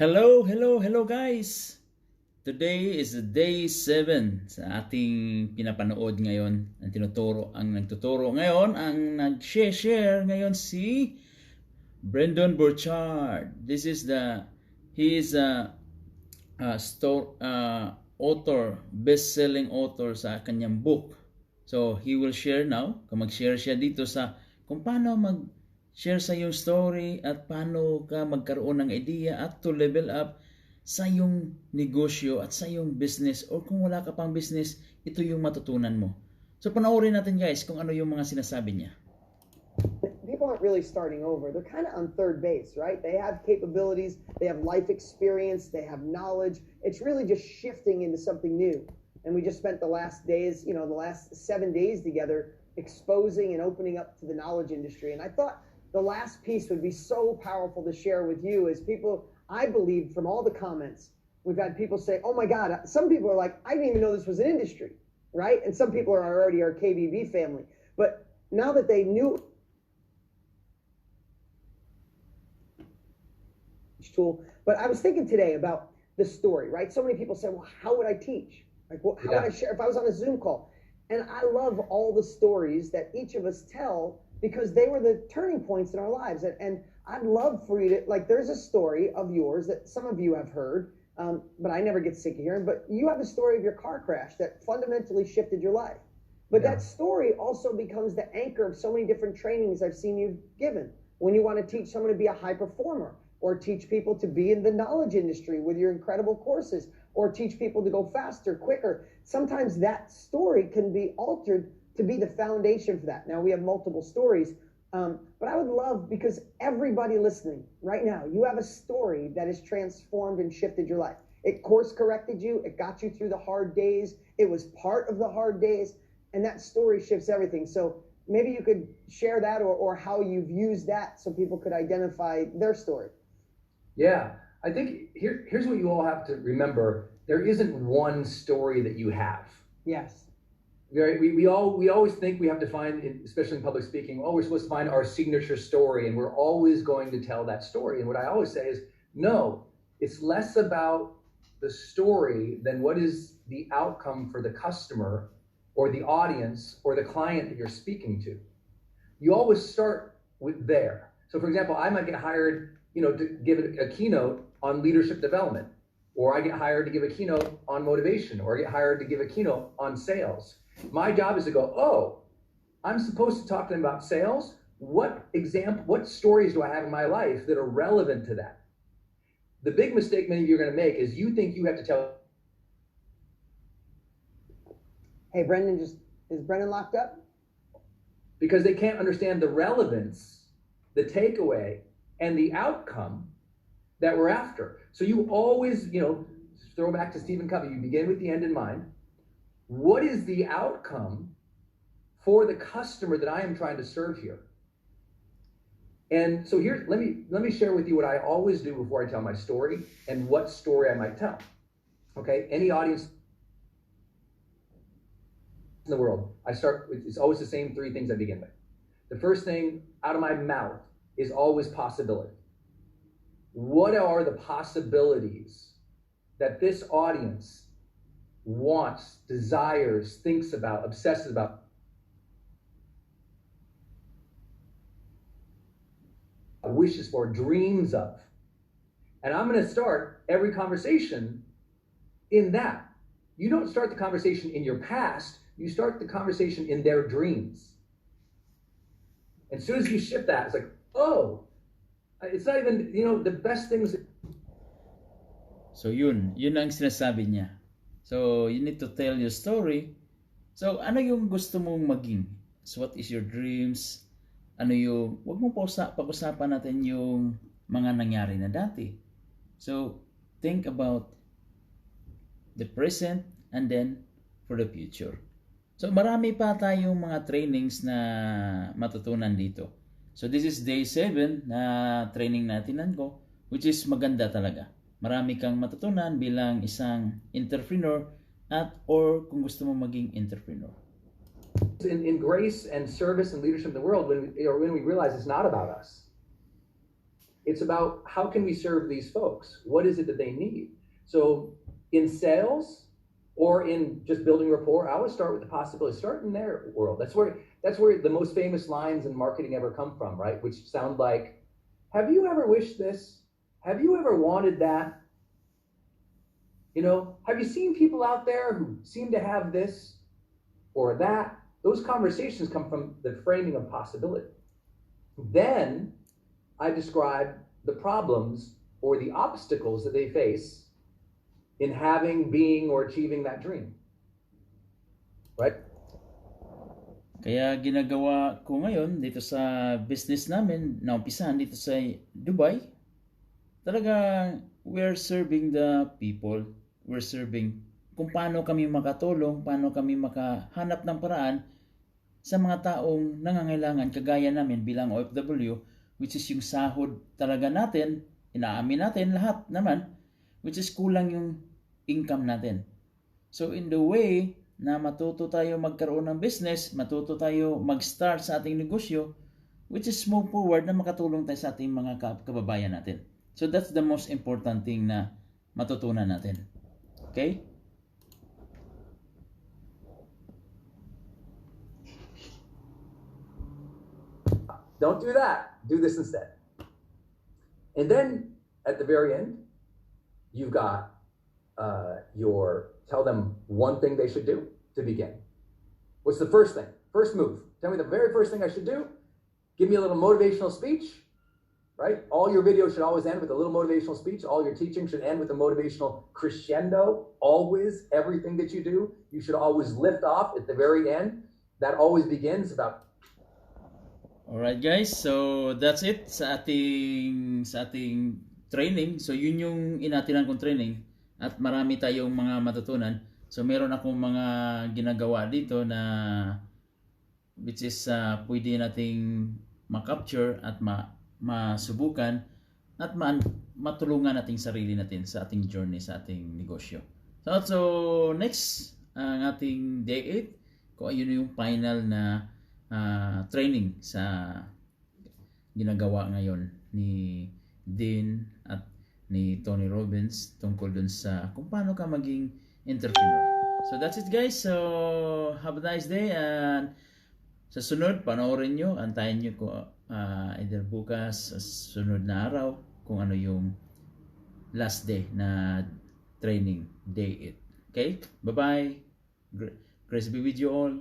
Hello guys! Today is day 7 sa ating pinapanood ngayon. Ang nagtuturo ngayon, ang nag-share ngayon si Brendan Burchard. He is author, best-selling author sa kanyang book. So he will share now, mag-share siya dito kung paano share sa iyong story at paano ka magkaroon ng idea at to level up sa iyong negosyo at sa iyong business, or kung wala ka pang business, ito yung matutunan mo. So panoorin natin guys kung ano yung mga sinasabi niya. People aren't really starting over. They're kind of on third base, right? They have capabilities, they have life experience, they have knowledge. It's really just shifting into something new. And we just spent the last 7 days together exposing and opening up to the knowledge industry. And I thought the last piece would be so powerful to share with you as people, I believe from all the comments, we've had people say, oh my God, some people are like, I didn't even know this was an industry, right? And some people are already our KBB family. But now that they knew tool, but I was thinking today about the story, right? So many people say, well, how would I teach? Like, well, how would I share if I was on a Zoom call? And I love all the stories that each of us tell because they were the turning points in our lives. And I'd love for you to, like, there's a story of yours that some of you have heard, but I never get sick of hearing, but you have a story of your car crash that fundamentally shifted your life. But that story also becomes the anchor of so many different trainings I've seen you given. When you want to teach someone to be a high performer, or teach people to be in the knowledge industry with your incredible courses, or teach people to go faster, quicker. Sometimes that story can be altered to be the foundation for that. Now, we have multiple stories, but I would love, because everybody listening right now, you have a story that has transformed and shifted your life. It course corrected you. It got you through the hard days. It was part of the hard days, and that story shifts everything. So maybe you could share that or how you've used that so people could identify their story. Yeah, I think here's what you all have to remember. There isn't one story that you have. Yes. We always think we have to find, especially in public speaking, we're supposed to find our signature story, and we're always going to tell that story. And what I always say is, no, it's less about the story than what is the outcome for the customer or the audience or the client that you're speaking to. You always start with there. So for example, I might get hired to give a keynote on leadership development, or I get hired to give a keynote on motivation, or I get hired to give a keynote on sales. My job is to go, oh, I'm supposed to talk to them about sales. What stories do I have in my life that are relevant to that? The big mistake many of you are going to make is you think you have to tell. Hey, is Brendan locked up? Because they can't understand the relevance, the takeaway, and the outcome that we're after. So you always, throw back to Stephen Covey, you begin with the end in mind. What is the outcome for the customer that I am trying to serve here? And so here, let me share with you what I always do before I tell my story and what story I might tell. Okay, any audience in the world, it's always the same 3 things I begin with. The first thing out of my mouth is always possibility. What are the possibilities that this audience wants, desires, thinks about, obsesses about, wishes for, dreams of? And I'm going to start every conversation in that. You don't start the conversation in your past, you start the conversation in their dreams. And as soon as you shift that, it's like, oh, it's not even, the best things. So yun ang sinasabi niya. So you need to tell your story. So ano yung gusto mong maging? So what is your dreams? Wag mo pag-usapan natin yung mga nangyari na dati. So think about the present and then for the future. So marami pa tayong mga trainings na matutunan dito. So this is day 7 na training natin ko, which is maganda talaga. Marami kang matutunan bilang isang entrepreneur or kung gusto mo maging entrepreneur. In grace and service and leadership in the world, when we realize it's not about us. It's about how can we serve these folks? What is it that they need? So in sales or in just building rapport, I always start with the possibility. Start in their world. That's where the most famous lines in marketing ever come from, right? Which sound like, have you ever wished this? Have you ever wanted that? You know, have you seen people out there who seem to have this or that? Those conversations come from the framing of possibility. Then I describe the problems or the obstacles that they face in having, being, or achieving that dream. Right? Kaya ginagawa ko ngayon dito sa business namin, naumpisahan dito sa Dubai, talagang we're serving the people. We're serving kung paano kami makatulong, paano kami makahanap ng paraan sa mga taong nangangailangan kagaya namin bilang OFW, which is yung sahod talaga natin, inaamin natin lahat naman, which is kulang yung income natin. So in the way na matuto tayo magkaroon ng business, matuto tayo mag-start sa ating negosyo, which is move forward na makatulong tayo sa ating mga kababayan natin. So that's the most important thing na matutunan natin. Okay? Don't do that. Do this instead. And then at the very end, you've got tell them one thing they should do to begin. What's the first thing? First move. Tell me the very first thing I should do. Give me a little motivational speech, right? All your videos should always end with a little motivational speech. All your teaching should end with a motivational crescendo. Always, everything that you do, you should always lift off at the very end. That always begins about. Alright guys, so that's it sa ating training. So yun yung inatinan kong training at marami tayong mga matutunan. So meron akong mga ginagawa dito na which is pwede nating ma-capture at masubukan at matulungan nating sarili natin sa ating journey, sa ating negosyo. So next, ang ating day 8, kung yun yung final na training sa ginagawa ngayon ni Dean at ni Tony Robbins tungkol dun sa kung paano ka maging entrepreneur. So that's it guys. So have a nice day, and sa sunod panoorin nyo, antayin nyo ko either bukas sa sunod na araw kung ano yung last day na training, day 8. Okay? Bye bye. Grace be with you all.